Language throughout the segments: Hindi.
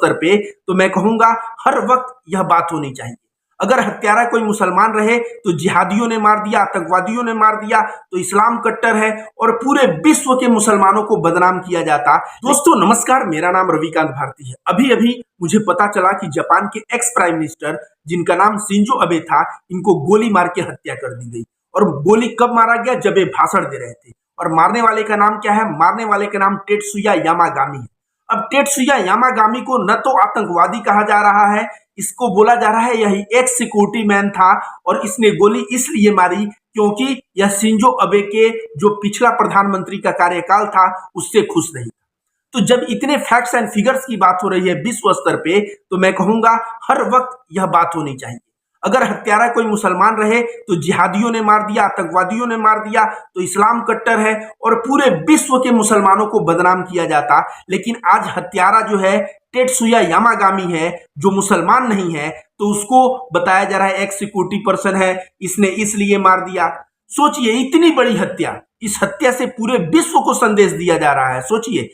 स्तर पे तो मैं कहूंगा हर वक्त यह बात होनी चाहिए। अगर हत्यारा कोई मुसलमान रहे तो जिहादियों ने मार दिया, आतंकवादियों ने मार दिया तो इस्लाम कट्टर है और पूरे विश्व के मुसलमानों को बदनाम किया जाता। दोस्तों नमस्कार, मेरा नाम रविकांत भारती है। अभी अभी मुझे पता चला कि जापान के एक्स प्राइम मिनिस्टर जिनका नाम शिंजो अबे था, इनको गोली मार के हत्या कर दी गई। और गोली कब मारा गया? जब ये भाषण दे रहे थे। और मारने वाले का नाम क्या है? मारने वाले का नाम टेत्सुया यामागामी है। अब टेत्सुया यामागामी को न तो आतंकवादी कहा जा रहा है, इसको बोला जा रहा है यही एक सिक्योरिटी मैन था और इसने गोली इसलिए मारी क्योंकि यह शिंजो अबे के जो पिछला प्रधानमंत्री का कार्यकाल था उससे खुश नहीं था। तो जब इतने फैक्ट्स एंड फिगर्स की बात हो रही है विश्व स्तर पे तो मैं कहूंगा हर वक्त यह बात होनी चाहिए। अगर हत्यारा कोई मुसलमान रहे तो जिहादियों ने मार दिया, आतंकवादियों ने मार दिया तो इस्लाम कट्टर है और पूरे विश्व के मुसलमानों को बदनाम किया जाता। लेकिन आज हत्यारा जो है टेत्सुया यामागामी है, जो मुसलमान नहीं है, तो उसको बताया जा रहा है एक सिक्योरिटी पर्सन है, इसने इसलिए मार दिया। सोचिए इतनी बड़ी हत्या, इस हत्या से पूरे विश्व को संदेश दिया जा रहा है। सोचिए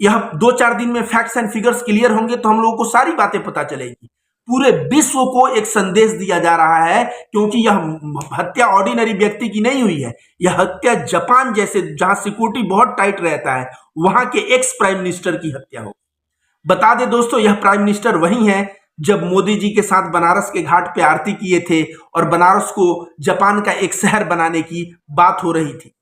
यह 2-4 दिन में फैक्ट्स एंड फिगर्स क्लियर होंगे तो हम लोगों को सारी बातें पता चलेगी। पूरे विश्व को एक संदेश दिया जा रहा है क्योंकि यह हत्या ऑर्डिनरी व्यक्ति की नहीं हुई है। यह हत्या जापान जैसे जहां सिक्योरिटी बहुत टाइट रहता है वहां के एक्स प्राइम मिनिस्टर की हत्या हो। बता दें दोस्तों, यह प्राइम मिनिस्टर वही है जब मोदी जी के साथ बनारस के घाट पे आरती किए थे और बनारस को जापान का एक शहर बनाने की बात हो रही थी।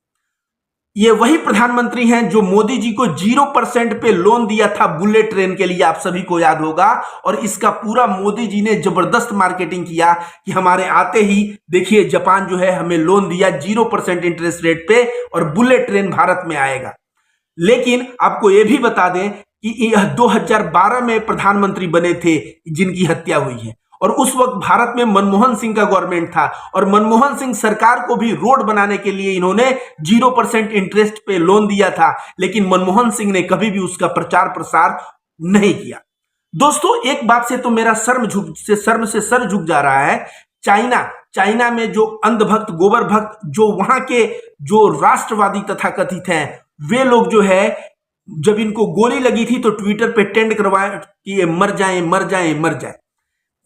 ये वही प्रधानमंत्री हैं जो मोदी जी को 0% पे लोन दिया था बुलेट ट्रेन के लिए, आप सभी को याद होगा। और इसका पूरा मोदी जी ने जबरदस्त मार्केटिंग किया कि हमारे आते ही देखिए जापान जो है हमें लोन दिया 0% इंटरेस्ट रेट पे और बुलेट ट्रेन भारत में आएगा। लेकिन आपको यह भी बता दें कि यह 2012 में प्रधानमंत्री बने थे जिनकी हत्या हुई है और उस वक्त भारत में मनमोहन सिंह का गवर्नमेंट था और मनमोहन सिंह सरकार को भी रोड बनाने के लिए इन्होंने 0% इंटरेस्ट पे लोन दिया था। लेकिन मनमोहन सिंह ने कभी भी उसका प्रचार प्रसार नहीं किया। दोस्तों एक बात से तो मेरा शर्म से सर झुक जा रहा है। चाइना में जो अंधभक्त, गोबर भक्त, जो वहां के जो राष्ट्रवादी तथाकथित हैं, वे लोग जो है जब इनको गोली लगी थी तो ट्विटर पे ट्रेंड करवाए कि मर जाए मर जाए मर जाए।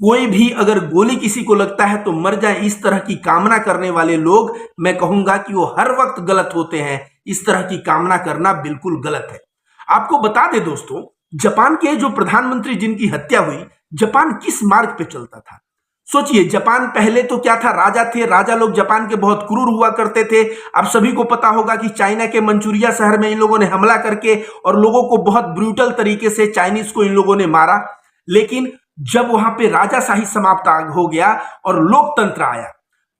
कोई भी अगर गोली किसी को लगता है तो मर जाए, इस तरह की कामना करने वाले लोग मैं कहूंगा कि वो हर वक्त गलत होते हैं। इस तरह की कामना करना बिल्कुल गलत है। आपको बता दें दोस्तों, जापान के जो प्रधानमंत्री जिनकी हत्या हुई, जापान किस मार्ग पे चलता था? सोचिए जापान पहले तो क्या था, राजा थे। राजा लोग जापान के बहुत क्रूर हुआ करते थे। आप सभी को पता होगा कि चाइना के मंचूरिया शहर में इन लोगों ने हमला करके और लोगों को बहुत ब्रूटल तरीके से चाइनीज को इन लोगों ने मारा। लेकिन जब वहां पे राजाशाही समाप्त हो गया और लोकतंत्र आया,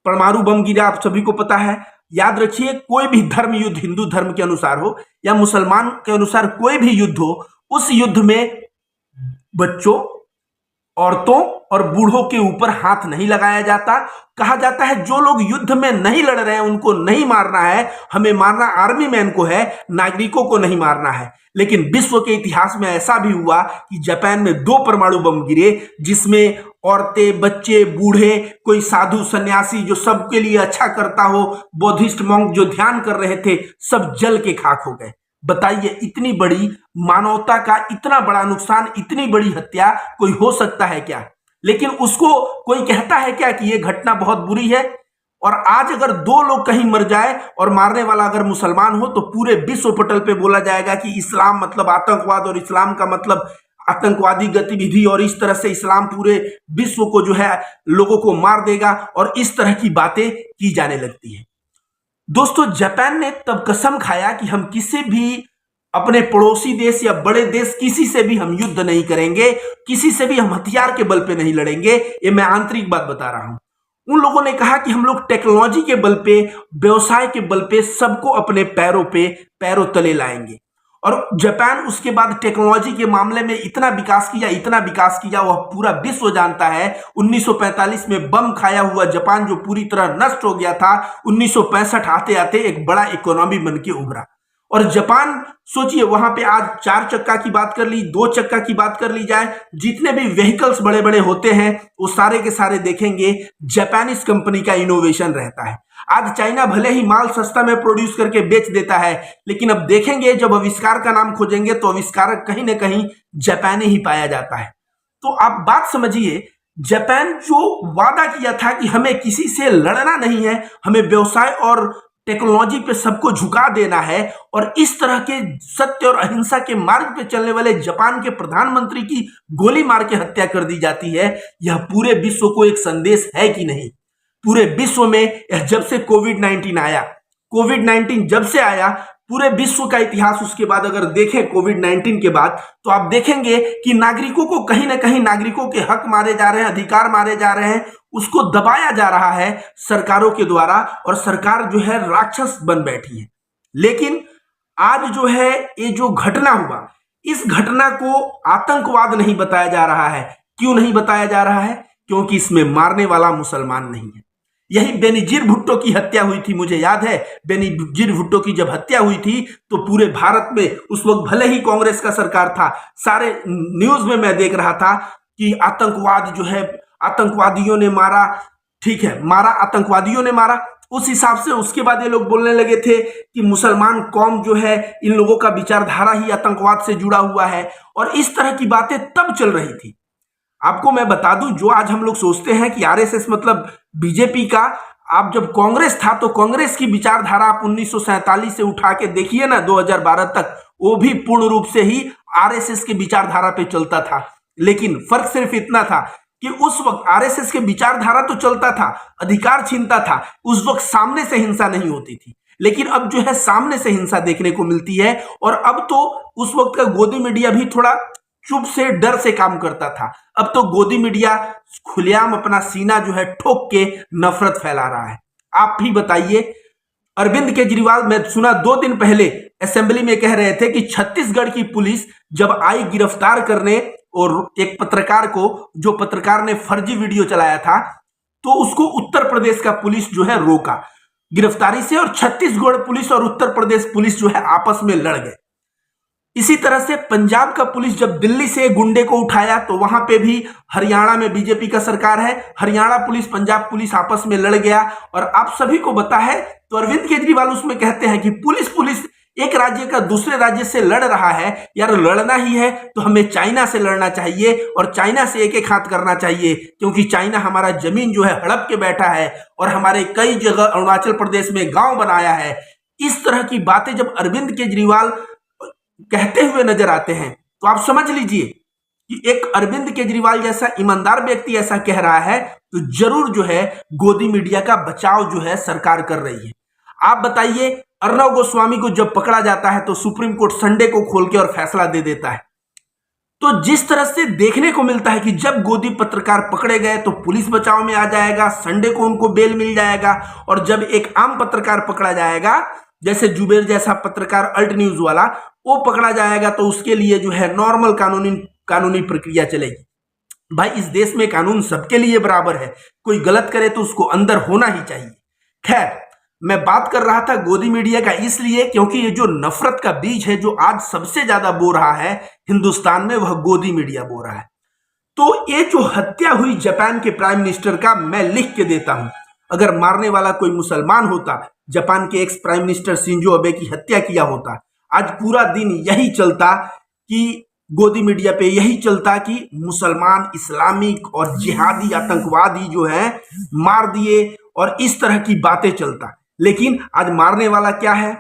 परमाणु बम गिरा, आप सभी को पता है। याद रखिए कोई भी धर्म युद्ध, हिंदू धर्म के अनुसार हो या मुसलमान के अनुसार कोई भी युद्ध हो, उस युद्ध में बच्चों, औरतों और बूढ़ों के ऊपर हाथ नहीं लगाया जाता। कहा जाता है जो लोग युद्ध में नहीं लड़ रहे हैं उनको नहीं मारना है, हमें मारना आर्मी मैन को है, नागरिकों को नहीं मारना है। लेकिन विश्व के इतिहास में ऐसा भी हुआ कि जापान में 2 परमाणु बम गिरे जिसमें औरतें, बच्चे, बूढ़े, कोई साधु सन्यासी जो सबके लिए अच्छा करता हो, बौद्धिस्ट मॉन्क जो ध्यान कर रहे थे, सब जल के खाक हो गए। बताइए इतनी बड़ी मानवता का इतना बड़ा नुकसान, इतनी बड़ी हत्या कोई हो सकता है क्या? लेकिन उसको कोई कहता है क्या कि यह घटना बहुत बुरी है? और आज अगर 2 लोग कहीं मर जाए और मारने वाला अगर मुसलमान हो तो पूरे विश्व पटल पे बोला जाएगा कि इस्लाम मतलब आतंकवाद और इस्लाम का मतलब आतंकवादी गतिविधि और इस तरह से इस्लाम पूरे विश्व को जो है लोगों को मार देगा और इस तरह की बातें की जाने लगती है। दोस्तों जापान ने तब कसम खाया कि हम किसी भी अपने पड़ोसी देश या बड़े देश किसी से भी हम युद्ध नहीं करेंगे, किसी से भी हम हथियार के बल पे नहीं लड़ेंगे। ये मैं आंतरिक बात बता रहा हूं। उन लोगों ने कहा कि हम लोग टेक्नोलॉजी के बल पे, व्यवसाय के बल पे सबको अपने पैरों तले लाएंगे। और जापान उसके बाद टेक्नोलॉजी के मामले में इतना विकास किया, वह पूरा विश्व जानता है। 1945 में बम खाया हुआ जापान जो पूरी तरह नष्ट हो गया था, 1965 आते आते एक बड़ा इकोनॉमी बन के उभरा। और जापान, सोचिए वहां पे आज 4 चक्का की बात कर ली, 2 चक्का की बात कर ली जाए, जितने भी व्हीकल्स बड़े बड़े होते हैं वो सारे के सारे देखेंगे जापानीज कंपनी का इनोवेशन रहता है। आज चाइना भले ही माल सस्ता में प्रोड्यूस करके बेच देता है, लेकिन अब देखेंगे जब आविष्कार का नाम खोजेंगे तो आविष्कारक कहीं ना कहीं जापानी ही पाया जाता है। तो आप बात समझिए, जापान जो वादा किया था कि हमें किसी से लड़ना नहीं है, हमें व्यवसाय और टेक्नोलॉजी पे सबको झुका देना है, और इस तरह के सत्य और अहिंसा के मार्ग पे चलने वाले जापान के प्रधानमंत्री की गोली मार के हत्या कर दी जाती है। यह पूरे विश्व को एक संदेश है कि नहीं? पूरे विश्व में यह जब से कोविड-19 आया, कोविड-19 जब से आया, पूरे विश्व का इतिहास उसके बाद अगर देखें कोविड-19 के बाद, तो आप देखेंगे कि नागरिकों को कहीं ना कहीं नागरिकों के हक मारे जा रहे हैं, अधिकार मारे जा रहे हैं, उसको दबाया जा रहा है सरकारों के द्वारा, और सरकार जो है राक्षस बन बैठी है। लेकिन आज जो है ये जो घटना हुआ, इस घटना को आतंकवाद नहीं बताया जा रहा है। क्यों नहीं बताया जा रहा है? क्योंकि इसमें मारने वाला मुसलमान नहीं है। यही बेनजीर भुट्टो की हत्या हुई थी, मुझे याद है बेनजीर भुट्टो की जब हत्या हुई थी तो पूरे भारत में उस वक्त भले ही कांग्रेस का सरकार था, सारे न्यूज में मैं देख रहा था कि आतंकवाद जो है, आतंकवादियों ने मारा, ठीक है, मारा, आतंकवादियों ने मारा। उस हिसाब से उसके बाद ये लोग बोलने लगे थे कि मुसलमान कौम जो है, इन लोगों का विचारधारा ही आतंकवाद से जुड़ा हुआ है, और इस तरह की बातें तब चल रही थी। आपको मैं बता दूं, जो आज हम लोग सोचते हैं कि आरएसएस मतलब बीजेपी का, आप जब कांग्रेस था तो कांग्रेस की विचारधारा आप 1947 से उठा के देखिए ना 2012 तक, वो भी पूर्ण रूप से ही आरएसएस की विचारधारा पे चलता था। लेकिन फर्क सिर्फ इतना था कि उस वक्त आरएसएस के विचारधारा तो चलता था, अधिकार छीनता था, उस वक्त सामने से हिंसा नहीं होती थी। लेकिन अब जो है सामने से हिंसा देखने को मिलती है, और अब तो उस वक्त का गोदी मीडिया भी थोड़ा चुप से डर से काम करता था। अब तो गोदी मीडिया खुलेआम अपना सीना जो है ठोक के नफरत फैला रहा है। आप भी बताइए, अरविंद केजरीवाल, मैं सुना 2 दिन पहले असेंबली में कह रहे थे कि छत्तीसगढ़ की पुलिस जब आई गिरफ्तार करने और एक पत्रकार को, जो पत्रकार ने फर्जी वीडियो चलाया था, तो उसको उत्तर प्रदेश का पुलिस जो है रोका गिरफ्तारी से, और छत्तीसगढ़ पुलिस और उत्तर प्रदेश पुलिस जो है आपस में लड़ गए। इसी तरह से पंजाब का पुलिस जब दिल्ली से गुंडे को उठाया तो वहां पे भी, हरियाणा में बीजेपी का सरकार है, हरियाणा पुलिस पंजाब पुलिस आपस में लड़ गया। और आप सभी को पता है, तो अरविंद केजरीवाल उसमें कहते हैं कि पुलिस एक राज्य का दूसरे राज्य से लड़ रहा है, यार लड़ना ही है तो हमें चाइना से लड़ना चाहिए, और चाइना से एक एक हाथ करना चाहिए, क्योंकि चाइना हमारा जमीन जो है हड़प के बैठा है, और हमारे कई जगह अरुणाचल प्रदेश में गांव बनाया है। इस तरह की बातें जब अरविंद केजरीवाल कहते हुए नजर आते हैं, तो आप समझ लीजिए कि एक अरविंद केजरीवाल जैसा ईमानदार व्यक्ति ऐसा कह रहा है, तो जरूर जो है गोदी मीडिया का बचाव जो है सरकार कर रही है। आप बताइए, अर्णव गोस्वामी को जब पकड़ा जाता है तो सुप्रीम कोर्ट संडे को खोल के और फैसला दे देता है। तो जिस तरह से देखने को मिलता है कि जब गोदी पत्रकार पकड़े गए तो पुलिस बचाव में आ जाएगा, संडे को उनको बेल मिल जाएगा, और जब एक आम पत्रकार पकड़ा जाएगा, जैसे जुबेर जैसा पत्रकार अल्ट न्यूज वाला, वो पकड़ा जाएगा, तो उसके लिए जो है नॉर्मल कानूनी प्रक्रिया चलेगी। भाई इस देश में कानून सबके लिए बराबर है, कोई गलत करे तो उसको अंदर होना ही चाहिए। खैर, मैं बात कर रहा था गोदी मीडिया का इसलिए क्योंकि ये जो नफरत का बीज है जो आज सबसे ज्यादा बो रहा है हिंदुस्तान में, वह गोदी मीडिया बो रहा है। तो ये जो हत्या हुई जापान के प्राइम मिनिस्टर का, मैं लिख के देता हूं, अगर मारने वाला कोई मुसलमान होता, जापान के ex prime minister Shinzo Abe की हत्या किया होता, आज पूरा दिन यही चलता कि गोदी मीडिया पे यही चलता कि मुसलमान, इस्लामिक और जिहादी आतंकवादी जो है मार दिए, और इस तरह की बातें चलता। लेकिन आज मारने वाला क्या है?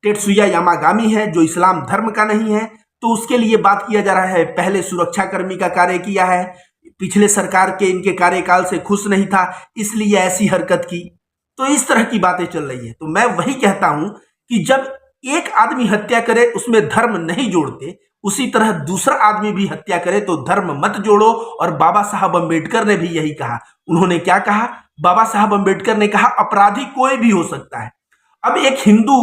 टेत्सुया यामागामी है, जो इस्लाम धर्म का नहीं है, तो उसके लिए बात किया जा रहा है। पहले सुरक्षाकर्मी का कार्य किया है, पिछले सरकार के इनके कार्यकाल से खुश नहीं था, इसलिए ऐसी हरकत की। तो इस तरह की बातें चल रही है। तो मैं वही कहता हूं कि जब एक आदमी हत्या करे उसमें धर्म नहीं जोड़ते, उसी तरह दूसरा आदमी भी हत्या करे तो धर्म मत जोड़ो। और बाबा साहब अंबेडकर ने भी यही कहा। उन्होंने क्या कहा? बाबा साहब अंबेडकर ने कहा अपराधी कोई भी हो सकता है। अब एक हिंदू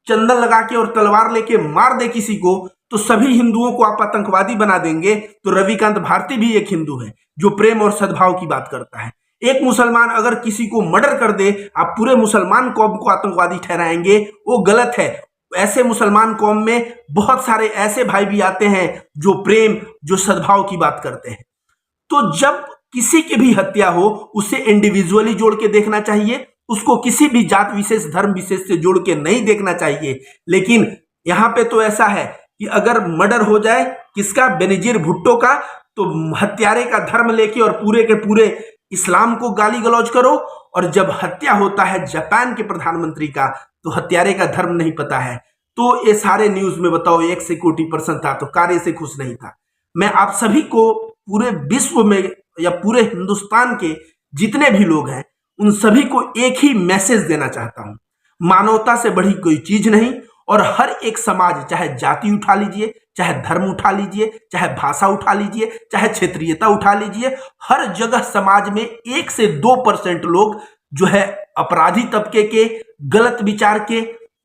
चंदन लगा के और तलवार लेके मार दे किसी को, तो सभी हिंदुओं को आप आतंकवादी बना देंगे। तो रविकांत भारती भी एक हिंदू है जो प्रेम और सद्भाव की बात करता है। एक मुसलमान अगर किसी को मर्डर कर दे, आप पूरे मुसलमान कौम को आतंकवादी ठहराएंगे, वो गलत है। ऐसे मुसलमान कौम में बहुत सारे ऐसे भाई भी आते हैं जो प्रेम, जो सद्भाव की बात करते हैं। तो जब किसी की भी हत्या हो, उसे इंडिविजुअली जोड़ के देखना चाहिए, उसको किसी भी जात विशेष, धर्म विशेष से जोड़ के नहीं देखना चाहिए। लेकिन यहां पे तो ऐसा है कि अगर मर्डर हो जाए किसका, बेनजीर भुट्टो का, तो हत्यारे का धर्म लेके और पूरे के पूरे इस्लाम को गाली गलौज करो। और जब हत्या होता है जापान के प्रधानमंत्री का, तो हत्यारे का धर्म नहीं पता है। तो ये सारे न्यूज में बताओ 1 से कोटि % था तो कार्य से खुश नहीं था। मैं आप सभी को पूरे विश्व में या पूरे हिंदुस्तान के जितने भी लोग हैं उन सभी को एक ही मैसेज देना चाहता हूं, मानवता से बढ़ी कोई चीज नहीं। और हर एक समाज, चाहे जाति उठा लीजिए, चाहे धर्म उठा लीजिए, चाहे भाषा उठा लीजिए, चाहे क्षेत्रीयता उठा लीजिए, हर जगह समाज में 1 से 2% लोग जो है अपराधी तबके के, गलत विचार के,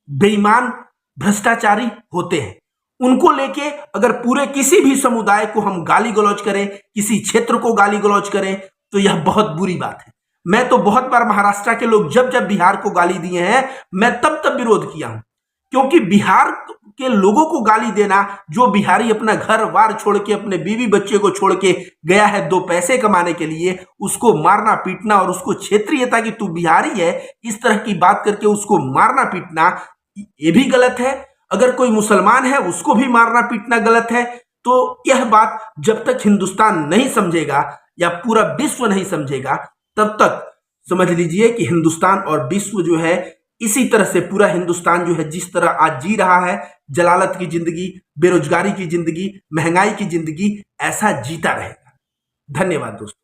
बेईमान, भ्रष्टाचारी होते हैं। उनको लेके अगर पूरे किसी भी समुदाय को हम गाली गलौज करें, किसी क्षेत्र को गाली गलौज करें, तो यह बहुत बुरी बात है। मैं तो बहुत बार महाराष्ट्र के लोग जब जब बिहार को गाली दिए हैं, मैं तब तब विरोध किया हूं, क्योंकि बिहार के लोगों को गाली देना, जो बिहारी अपना घर वार छोड़ के, अपने बीवी बच्चे को छोड़ के गया है 2 पैसे कमाने के लिए, उसको मारना पीटना और उसको क्षेत्रीयता की तू बिहारी है इस तरह की बात करके उसको मारना पीटना, ये भी गलत है। अगर कोई मुसलमान है उसको भी मारना पीटना गलत है। तो यह बात जब तक हिंदुस्तान नहीं समझेगा या पूरा विश्व नहीं समझेगा, तब तक समझ लीजिए कि हिंदुस्तान और विश्व जो है, इसी तरह से पूरा हिंदुस्तान जो है जिस तरह आज जी रहा है, जलालत की जिंदगी, बेरोजगारी की जिंदगी, महंगाई की जिंदगी, ऐसा जीता रहेगा। धन्यवाद दोस्तों।